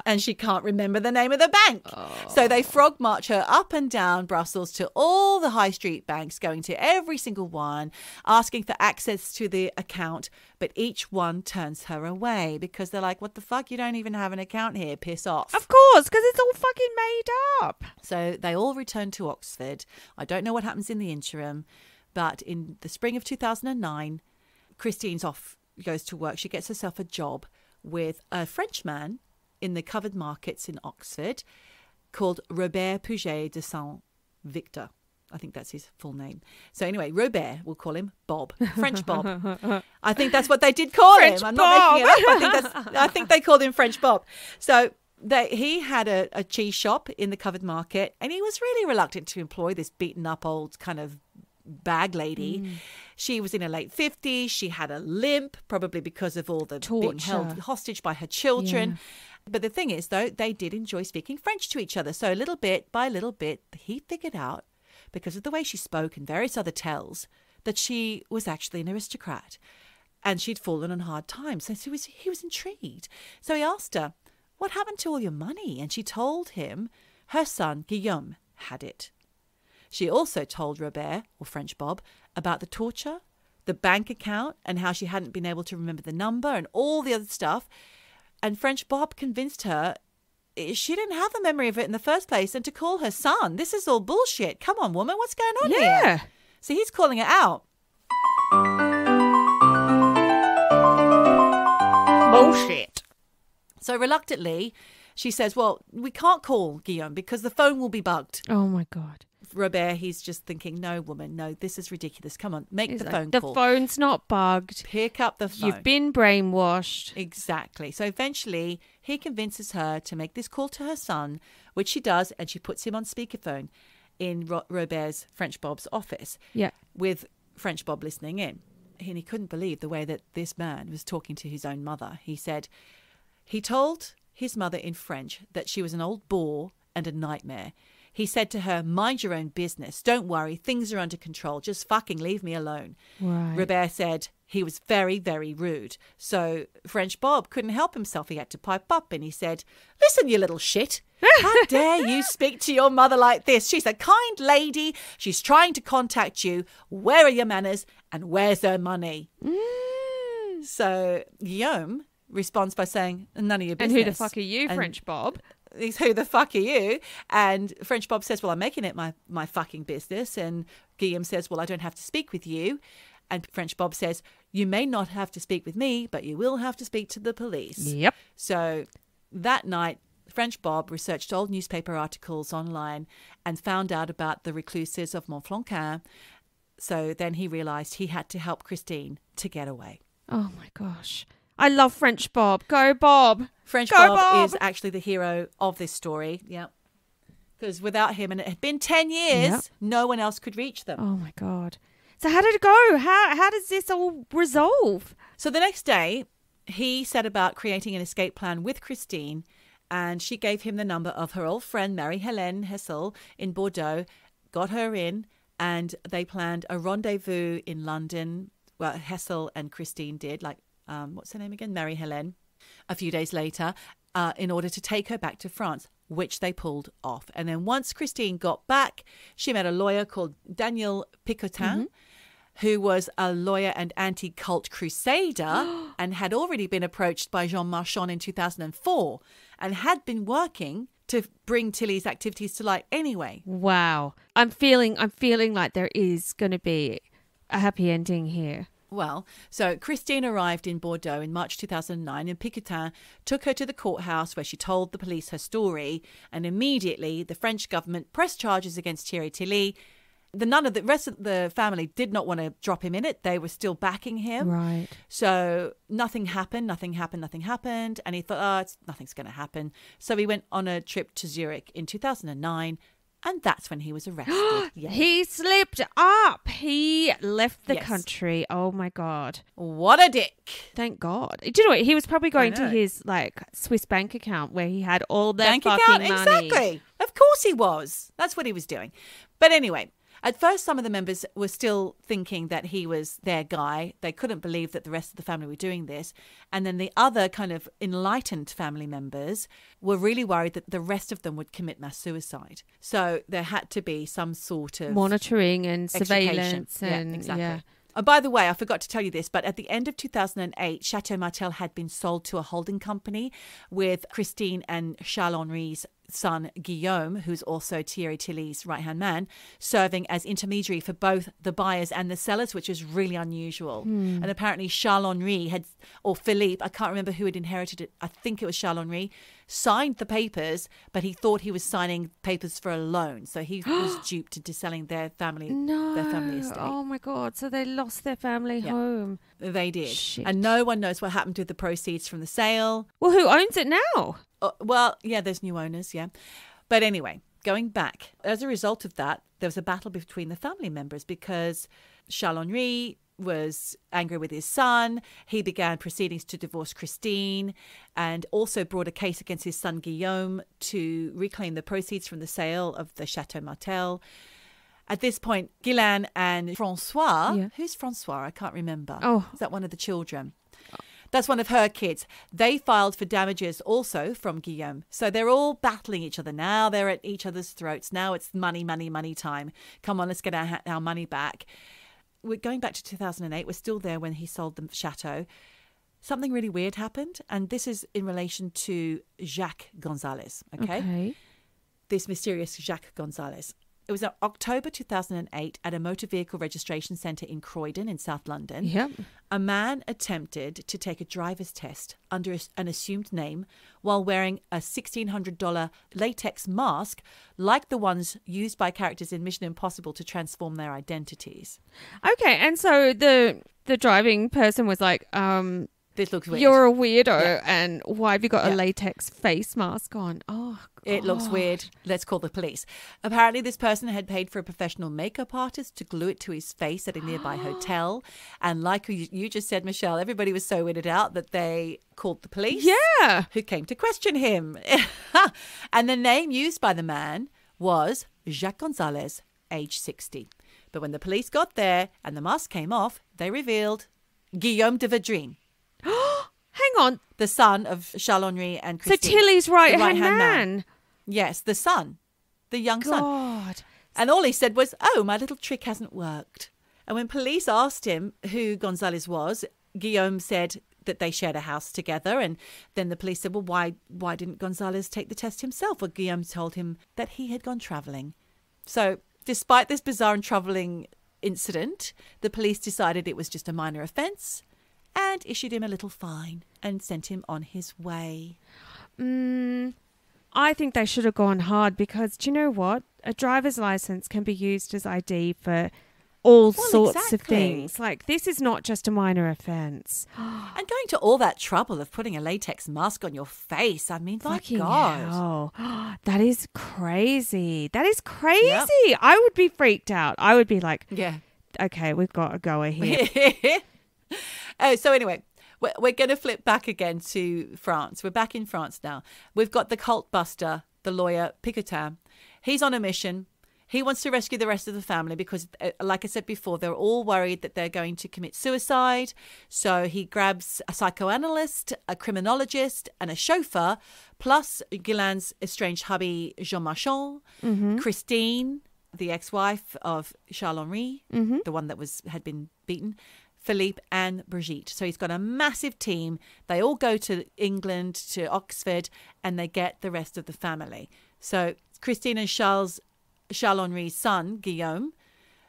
and she can't remember the name of the bank. Oh. So they frog march her up and down Brussels to all the high street banks, going to every single one, asking for access to the account. But each one turns her away because they're like, what the fuck? You don't even have an account here. Piss off. Of course, because it's all fucking made up. So they all return to Oxford. I don't know what happens in the interim, but in the spring of 2009, Christine's off, goes to work. She gets herself a job with a Frenchman in the covered markets in Oxford called Robert Puget de Saint-Victor. I think that's his full name. So anyway, Robert, we'll call him Bob, French Bob. I think that's what they did call French him. I'm Bob. not making it up. I think they called him French Bob. So he had a cheese shop in the covered market, and he was really reluctant to employ this beaten up old kind of bag lady. She was in her late 50s. She had a limp, probably because of all the torture, being held hostage by her children. Yeah. But the thing is, though, they did enjoy speaking French to each other. So little bit by little bit, he figured out, because of the way she spoke and various other tells, that she was actually an aristocrat and she'd fallen on hard times. So he was intrigued. So he asked her, what happened to all your money? And she told him her son, Guillaume, had it. She also told Robert, or French Bob, about the torture, the bank account, and how she hadn't been able to remember the number and all the other stuff. And French Bob convinced her she didn't have the memory of it in the first place, and to call her son, this is all bullshit. Come on, woman, what's going on here? So he's calling it out. Bullshit. So reluctantly, she says, well, we can't call Guillaume because the phone will be bugged. Oh, my God. Robert, he's just thinking, no, woman, no, this is ridiculous. Come on, make the phone call. The phone's not bugged. Pick up the phone. You've been brainwashed. Exactly. So eventually, he convinces her to make this call to her son, which she does, and she puts him on speakerphone in Robert's French Bob's office. Yeah. With French Bob listening in. And he couldn't believe the way that this man was talking to his own mother. He said he told his mother in French that she was an old bore and a nightmare. He said to her, mind your own business. Don't worry. Things are under control. Just fucking leave me alone. Right. Robert said he was very, very rude. So French Bob couldn't help himself. He had to pipe up and he said, listen, you little shit. How dare you speak to your mother like this? She's a kind lady. She's trying to contact you. Where are your manners and where's her money? So Guillaume responds by saying, none of your business. And who the fuck are you, French Bob? He's, who the fuck are you? And French Bob says, well, I'm making it my fucking business. And Guillaume says, well, I don't have to speak with you. And French Bob says, you may not have to speak with me, but you will have to speak to the police. Yep. So that night, French Bob researched old newspaper articles online and found out about the recluses of Montflanquin. So then he realised he had to help Christine to get away. Oh, my gosh. I love French Bob. Go, Bob. French Go, Bob is actually the hero of this story. Yeah. Because without him, and it had been 10 years, no one else could reach them. Oh, my God. So how did it go? How does this all resolve? So the next day, he set about creating an escape plan with Christine, and she gave him the number of her old friend, Marie-Hélène Hessel, in Bordeaux, got her in, and they planned a rendezvous in London. Well, Hessel and Christine did, like, what's her name again? Marie-Hélène. A few days later, in order to take her back to France, which they pulled off. And then once Christine got back, she met a lawyer called Daniel Picotin, who was a lawyer and anti-cult crusader and had already been approached by Jean Marchand in 2004 and had been working to bring Tilly's activities to light anyway. Wow. I'm feeling like there is going to be a happy ending here. Well, so Christine arrived in Bordeaux in March 2009 and Picotin took her to the courthouse where she told the police her story, and immediately the French government pressed charges against Thierry Tilly. The rest of the family did not want to drop him in it. They were still backing him. Right. So nothing happened. And he thought, nothing's going to happen. So he went on a trip to Zurich in 2009. And that's when he was arrested. Yes. He slipped up. He left the country. Oh, my God. What a dick. Thank God. Do you know what? He was probably going to his Swiss bank account where he had all that fucking money. Exactly. Of course he was. That's what he was doing. But anyway, at first some of the members were still thinking that he was their guy. They couldn't believe that the rest of the family were doing this. And then the other kind of enlightened family members were really worried that the rest of them would commit mass suicide. So there had to be some sort of monitoring and surveillance. And, exactly. Yeah. Oh, by the way, I forgot to tell you this, but at the end of 2008, Chateau Martel had been sold to a holding company with Christine and Charles-Henri's son, Guillaume, who's also Thierry Tilly's right-hand man, serving as intermediary for both the buyers and the sellers, which is really unusual. And apparently Charles-Henri or Philippe, I can't remember who had inherited it, I think it was Charles-Henri, signed the papers, but he thought he was signing papers for a loan. So he was duped into selling their family estate. Oh, my God. So they lost their family home. They did. Shit. And no one knows what happened to the proceeds from the sale. Well, who owns it now? Well, yeah, there's new owners, yeah. But anyway, going back, as a result of that, there was a battle between the family members because Charles-Henri was angry with his son. He began proceedings to divorce Christine and also brought a case against his son Guillaume to reclaim the proceeds from the sale of the Chateau Martel. At this point, Ghislaine and Francois, who's Francois? I can't remember. Oh. Is that one of the children? That's one of her kids. They filed for damages also from Guillaume. So they're all battling each other. Now they're at each other's throats. Now it's money time. Come on, let's get our money back. We're going back to 2008. We're still there when he sold the chateau. Something really weird happened. And this is in relation to Jacques Gonzalez. Okay. This mysterious Jacques Gonzalez. It was October 2008 at a motor vehicle registration centre in Croydon in South London. Yep. A man attempted to take a driver's test under an assumed name while wearing a $1,600 latex mask like the ones used by characters in Mission Impossible to transform their identities. Okay, and so the driving person was like, This looks weird. you're a weirdo, and why have you got a latex face mask on? Oh, God. It looks weird. Let's call the police. Apparently, this person had paid for a professional makeup artist to glue it to his face at a nearby hotel. And like you just said, Michelle, everybody was so weirded out that they called the police. Yeah. Who came to question him. And the name used by the man was Jacques Gonzalez, age 60. But when the police got there and the mask came off, they revealed Guillaume de Védrines. Hang on. The son of Charles-Henri and Christine. So Tilly's right-hand right-hand man. Yes, the son. The young son. God. And all he said was, "Oh, my little trick hasn't worked." And when police asked him who Gonzalez was, Guillaume said that they shared a house together. And then the police said, well, why didn't Gonzalez take the test himself? Well, Guillaume told him that he had gone travelling. So despite this bizarre and troubling incident, the police decided it was just a minor offence and issued him a little fine and sent him on his way. I think they should have gone hard because, do you know what? A driver's license can be used as ID for all sorts of things. Like, this is not just a minor offence. And going to all that trouble of putting a latex mask on your face, I mean, my God. Hell. That is crazy. That is crazy. Yep. I would be freaked out. I would be like, yeah, okay, we've got a goer here. So anyway, we're going to flip back again to France. We're back in France now. We've got the cult buster, the lawyer Picotin. He's on a mission. He wants to rescue the rest of the family because, like I said before, they're all worried that they're going to commit suicide. So he grabs a psychoanalyst, a criminologist, and a chauffeur, plus Ghislaine's estranged hubby, Jean Marchand, Christine, the ex-wife of Charles-Henri, the one that had been beaten, Philippe and Brigitte. So he's got a massive team. They all go to England, to Oxford, and they get the rest of the family. So Christine and Charles-Henri's son, Guillaume,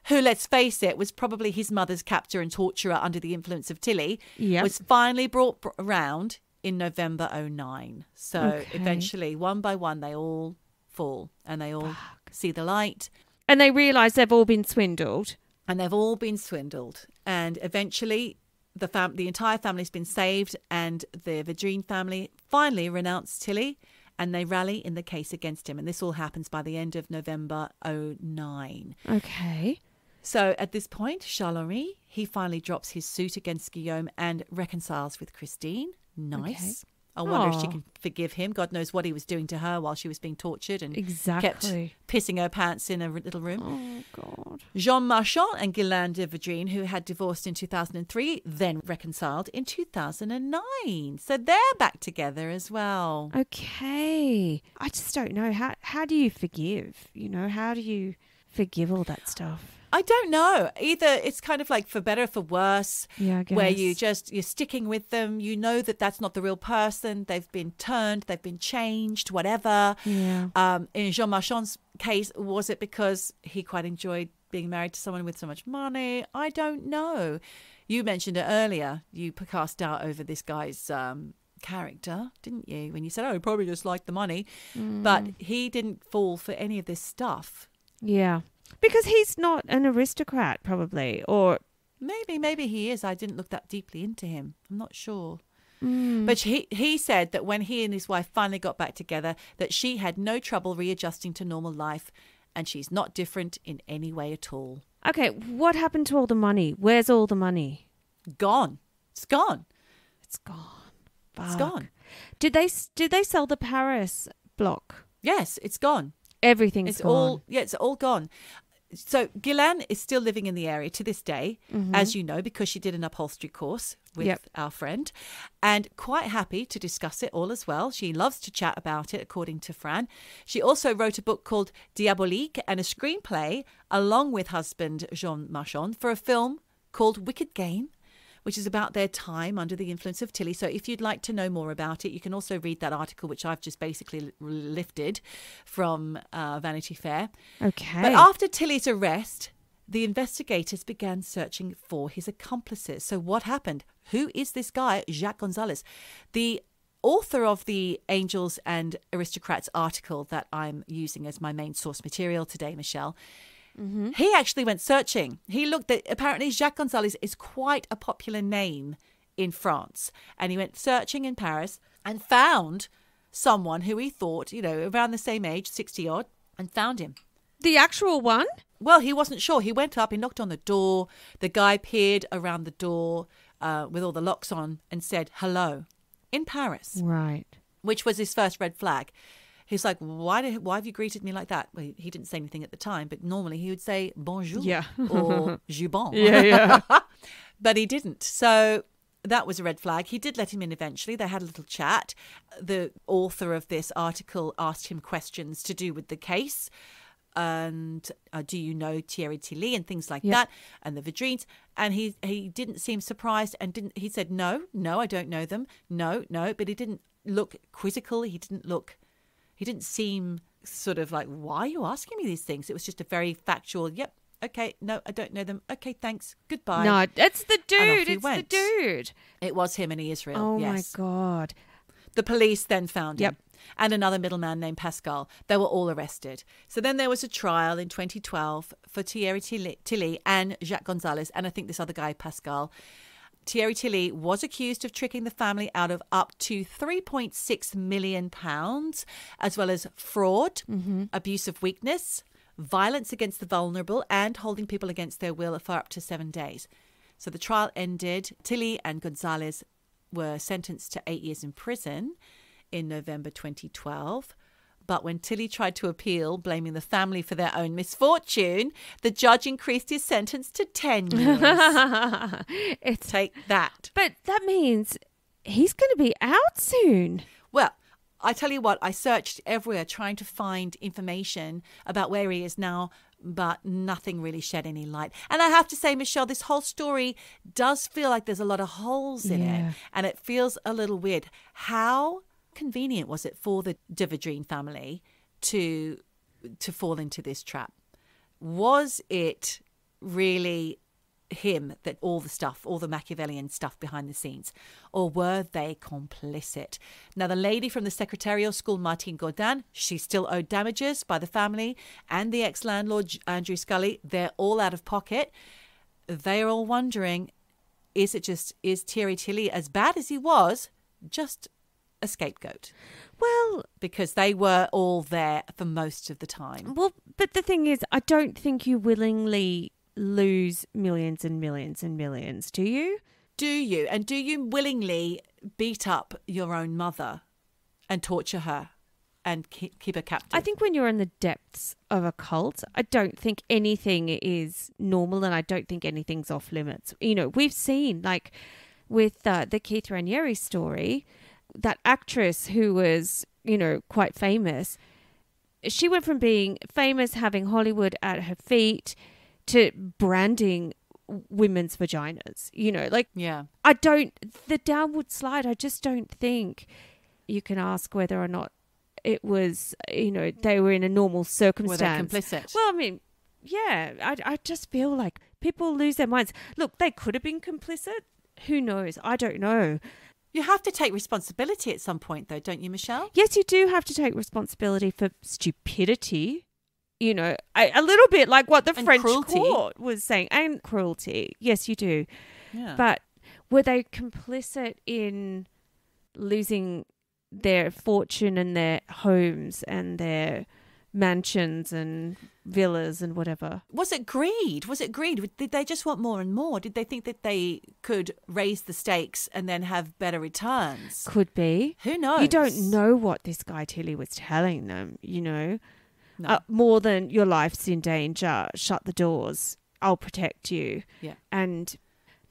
who, let's face it, was probably his mother's captor and torturer under the influence of Tilly, was finally brought around in November 2009. So eventually, one by one, they all fall and they all see the light. And they realise they've all been swindled. And they've all been swindled. And eventually, the entire family's been saved, and the Védrines family finally renounce Tilly, and they rally in the case against him. And this all happens by the end of November 2009. Okay. So at this point, Charles-Henri, he finally drops his suit against Guillaume and reconciles with Christine. Nice. Okay. I wonder if she can forgive him. God knows what he was doing to her while she was being tortured and kept pissing her pants in a little room. Oh, God. Jean Marchand and Ghislaine de Védrines, who had divorced in 2003, then reconciled in 2009. So they're back together as well. Okay. I just don't know. How do you forgive? You know, how do you forgive all that stuff? I don't know. Either it's kind of like for better or for worse, I guess. Where you're sticking with them. You know that that's not the real person. They've been turned. They've been changed, whatever. Yeah. In Jean Marchand's case, was it because he quite enjoyed being married to someone with so much money? I don't know. You mentioned it earlier. You cast doubt over this guy's character, didn't you? When you said, he probably just liked the money. But he didn't fall for any of this stuff. Yeah. Because he's not an aristocrat, probably, or maybe he is. I didn't look that deeply into him. I'm not sure. But he said that when he and his wife finally got back together, that she had no trouble readjusting to normal life, and she's not different in any way at all. Okay, what happened to all the money? Where's all the money? Gone. It's gone. It's gone. Fuck. It's gone. Did they sell the Paris block? Yes, it's gone. Everything's gone. It's all gone. So Ghislaine is still living in the area to this day, as you know, because she did an upholstery course with our friend, and quite happy to discuss it all as well. She loves to chat about it, according to Fran. She also wrote a book called Diabolique and a screenplay, along with husband Jean Marchand, for a film called Wicked Game, which is about their time under the influence of Tilly. So if you'd like to know more about it, you can also read that article, which I've just basically lifted from Vanity Fair. Okay. But after Tilly's arrest, the investigators began searching for his accomplices. So what happened? Who is this guy, Jacques Gonzalez? The author of the Angels and Aristocrats article that I'm using as my main source material today, Michelle, he actually went searching. He looked at, apparently Jacques Gonzalez is quite a popular name in France. And he went searching in Paris and found someone who he thought, around the same age, 60 odd, and found him. The actual one? Well, he wasn't sure. He went up, he knocked on the door. The guy peered around the door with all the locks on and said, hello, in Paris. Right. Which was his first red flag. He's like, why have you greeted me like that? Well, he didn't say anything at the time, but normally he would say bonjour or jubon. Yeah. But he didn't. So that was a red flag. He did let him in eventually. They had a little chat. The author of this article asked him questions to do with the case. And do you know Thierry Tilly and things like that, and the Védrines? And he didn't seem surprised and he said, no, I don't know them. No. But he didn't look quizzical. He didn't seem sort of like, why are you asking me these things? It was just a very factual, yep, okay, no, I don't know them. Okay, thanks, goodbye. No, it's the dude. It's the dude. It was him and Israel, Oh, yes. my God. The police then found him. Yep. And another middleman named Pascal. They were all arrested. So then there was a trial in 2012 for Thierry Tilly and Jacques Gonzalez, and I think this other guy, Pascal. Thierry Tilly was accused of tricking the family out of up to £3.6 million, as well as fraud, abuse of weakness, violence against the vulnerable, and holding people against their will for up to 7 days. So the trial ended. Tilly and Gonzalez were sentenced to 8 years in prison in November 2012. But when Tilly tried to appeal, blaming the family for their own misfortune, the judge increased his sentence to 10 years. Take that. But that means he's going to be out soon. Well, I tell you what, I searched everywhere trying to find information about where he is now, but nothing really shed any light. And I have to say, Michelle, this whole story does feel like there's a lot of holes in it, and it feels a little weird. How convenient was it for the de Védrines family to fall into this trap? Was it really him that all the Machiavellian stuff behind the scenes, or were they complicit? Now, the lady from the secretarial school, Martine Gaudin, she's still owed damages by the family, and the ex-landlord Andrew Scully, they're all out of pocket. They're all wondering, is Thierry Tilly, as bad as he was, just a scapegoat? Well, because they were all there for most of the time. Well, but the thing is, I don't think you willingly lose millions and millions and millions, do you? Do you? And do you willingly beat up your own mother and torture her and keep her captive? I think when you're in the depths of a cult, I don't think anything is normal, and I don't think anything's off limits. We've seen, like, with the Keith Raniere story, that actress who was, quite famous, she went from being famous, having Hollywood at her feet, to branding women's vaginas, Yeah. The downward slide, I just don't think you can ask whether or not it was, they were in a normal circumstance. Were they complicit? Well, I mean, yeah, I just feel like people lose their minds. Look, they could have been complicit. Who knows? I don't know. You have to take responsibility at some point, though, don't you, Michelle? Yes, you do have to take responsibility for stupidity. A little bit like what the French court was saying. And cruelty. Yes, you do. Yeah. But were they complicit in losing their fortune and their homes and their mansions and villas and whatever? Was it greed? Did they just want more and more? Did they think that they could raise the stakes and then have better returns? Could be. Who knows? You don't know what this guy Tilly was telling them, No. More than your life's in danger, shut the doors, I'll protect you. Yeah. And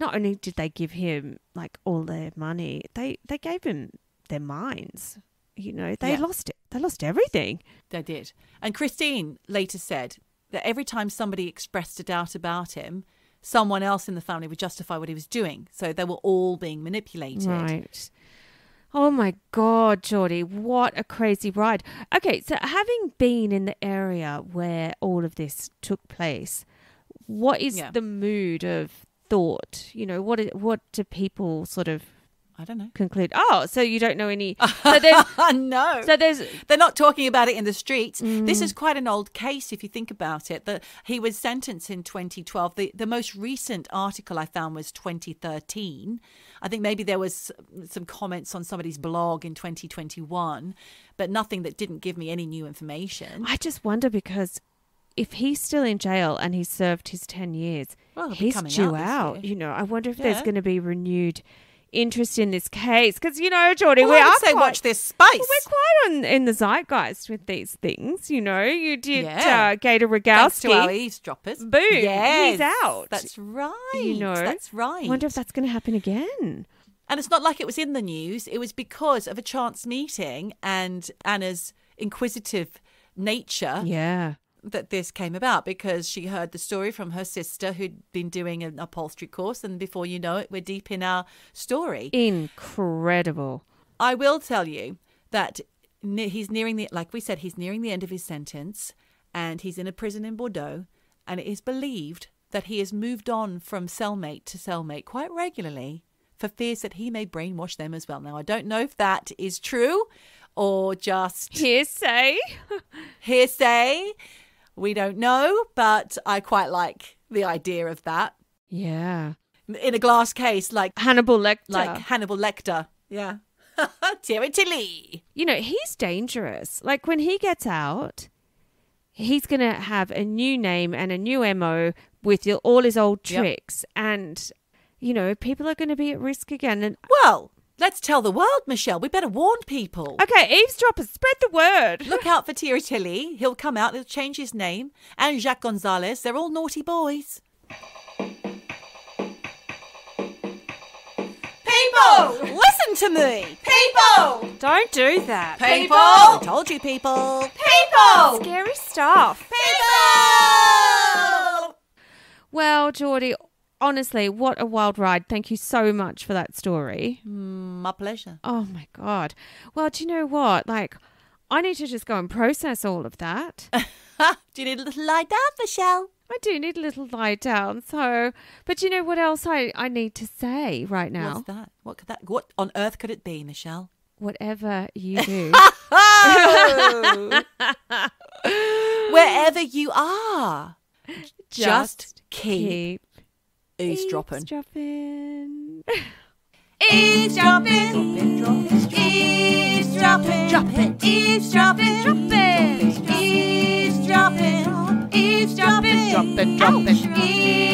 not only did they give him like all their money, they gave him their minds. They lost it. They lost everything. They did. And Christine later said that every time somebody expressed a doubt about him, someone else in the family would justify what he was doing. So they were all being manipulated. Right. Oh my God, Geordie, what a crazy ride. Okay, so having been in the area where all of this took place, what is the mood of thought? You know, what do people sort of, I don't know, conclude? Oh, so you don't know any. So there's, no. So they're not talking about it in the streets. This is quite an old case if you think about it. He was sentenced in 2012. The most recent article I found was 2013. I think maybe there was some comments on somebody's blog in 2021, but nothing that didn't give me any new information. I just wonder, because if he's still in jail and he's served his 10 years, he's due out. You know, I wonder if there's going to be renewed interest in this case, because, you know, Geordie, watch this space. We're quite in the zeitgeist with these things. You know, you did Gator Rogowski. Thanks to our eavesdroppers. Boom, he's out. That's right. You know, that's right. I wonder if that's going to happen again. And it's not like it was in the news. It was because of a chance meeting and Anna's inquisitive nature. Yeah. That this came about, because she heard the story from her sister who'd been doing an upholstery course, and before you know it, we're deep in our story. Incredible. I will tell you that he's nearing he's nearing the end of his sentence, and he's in a prison in Bordeaux, and it is believed that he has moved on from cellmate to cellmate quite regularly for fears that he may brainwash them as well. Now, I don't know if that is true or just hearsay. We don't know, but I quite like the idea of that. Yeah. In a glass case, like Hannibal Lecter. Yeah. Thierry Tilly. You know, he's dangerous. Like, when he gets out, he's going to have a new name and a new MO with all his old tricks. And, you know, people are going to be at risk again. And well, let's tell the world, Michelle. We better warn people. Okay, eavesdroppers, spread the word. Look out for Thierry Tilly. He'll come out. He'll change his name. And Jacques Gonzalez. They're all naughty boys. People! Listen to me! People! Don't do that. People! I told you, people. People! Scary stuff. People! Well, Geordie, honestly, what a wild ride. Thank you so much for that story. My pleasure. Oh, my God. Well, do you know what? Like, I need to just go and process all of that. Do you need a little lie down, Michelle? I do need a little lie down. So, but you know what else I need to say right now? What's that? What on earth could it be, Michelle? Whatever you do. Wherever you are. Just keep eavesdropping. Eavesdropping. Eavesdropping. Eavesdropping. Drop it. Eavesdropping. Drop it. Eavesdropping. Eavesdropping. Drop it. Drop it.